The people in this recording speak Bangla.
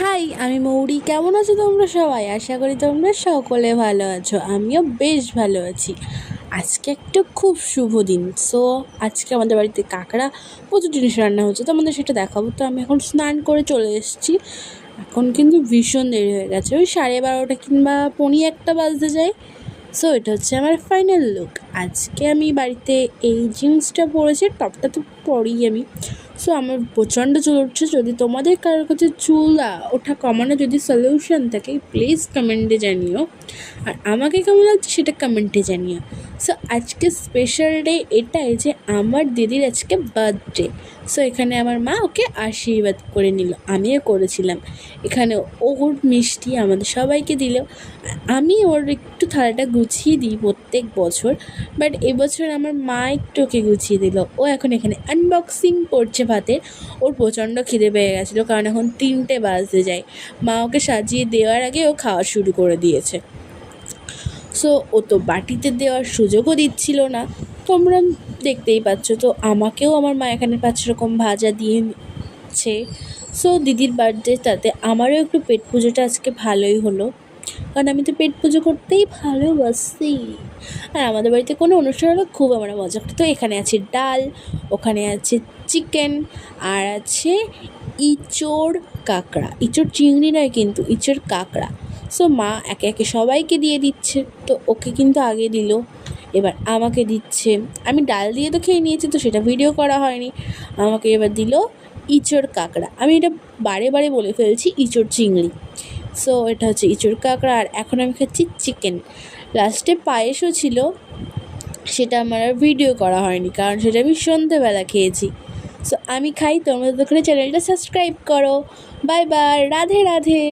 হাই, আমি মৌরি। কেমন আছো তোমরা সবাই? আশা করি তোমরা সকলে ভালো আছো। আমিও বেশ ভালো আছি। আজকে একটা খুব শুভ দিন। সো আজকে আমাদের বাড়িতে কাঁকড়া প্রচুর জিনিস রান্না হচ্ছে, তো আমাদের সেটা দেখাবো। তো আমি এখন স্নান করে চলে এসেছি। এখন কিন্তু ভীষণ দেরি হয়ে গেছে, ওই 12:30 কিংবা 1:15 বাজতে যায়। সো এটা হচ্ছে আমার ফাইনাল লুক। আজকে আমি বাড়িতে এই জিন্সটা পরেছি, টপটা তো পরেই আমি। সো আমার প্রচণ্ড চুল উঠছে। যদি তোমাদের কারোর কাছে চুল ওঠা কমানো যদি সলিউশন থাকে, প্লিজ কমেন্টে জানিও। আর আমাকে কেমন লাগছে সেটা কমেন্টে জানিও। সো আজকে স্পেশাল ডে এটাই যে আমার দিদির আজকে বার্থডে। সো এখানে আমার মা ওকে আশীর্বাদ করে নিল, আমিও করেছিলাম। এখানে ওর মিষ্টি আমাদের সবাইকে দিল। আমি ওর একটু থালাটা গুছিয়ে দিই প্রত্যেক বছর, বাট এবছর আমার মা একটু ওকে গুছিয়ে দিল। ও এখন এখানে আনবক্সিং করছে ভাতের। ওর প্রচণ্ড খিদে পেয়ে গেছিলো, কারণ এখন 3টে বাজতে যায়। মা ওকে সাজিয়ে দেওয়ার আগে ও খাওয়া শুরু করে দিয়েছে। সো ও তো বাটিতে দেওয়ার সুযোগও দিচ্ছিল না, তোমরা দেখতেই পাচ্ছ। তো আমাকেও আমার মা এখানে 5 রকম ভাজা দিয়েছে। সো দিদির বার্থডে, তাতে আমারও একটু পেট পুজোটা আজকে ভালোই হলো, কারণ আমি তো পেট পুজো করতেই ভালোবাসি। আর আমাদের বাড়িতে কোনো অনুষ্ঠান হলে খুব আমরা মজা করি। তো এখানে আছে ডাল, ওখানে আছে চিকেন, আর আছে ইঁচড় কাঁকড়া। ইঁচড় চিংড়ি নয় কিন্তু, ইঁচড় কাঁকড়া। সো মা একে একে সবাইকে দিয়ে দিচ্ছে। তো ওকে কিন্তু আগে দিল, এবার আমাকে দিচ্ছে। আমি ডাল দিয়ে তো খেয়ে নিয়েছি, তো সেটা ভিডিও করা হয়নি। আমাকে এবার দিল ইঁচড় কাঁকড়া। আমি এটা বারে বারে বলে ফেলছি, ইঁচড় চিংড়ি। সো এটা হচ্ছে ইঁচড় কাঁকড়া। আর এখন আমি খাচ্ছি চিকেন। লাস্টে পায়েসও ছিল, সেটা আমার আর ভিডিও করা হয়নি, কারণ সেটা আমি সন্ধ্যেবেলা খেয়েছি। সো আমি খাই, তোমরা দোকানে চ্যানেলটা সাবস্ক্রাইব করো। Bye bye, Radhe Radhe.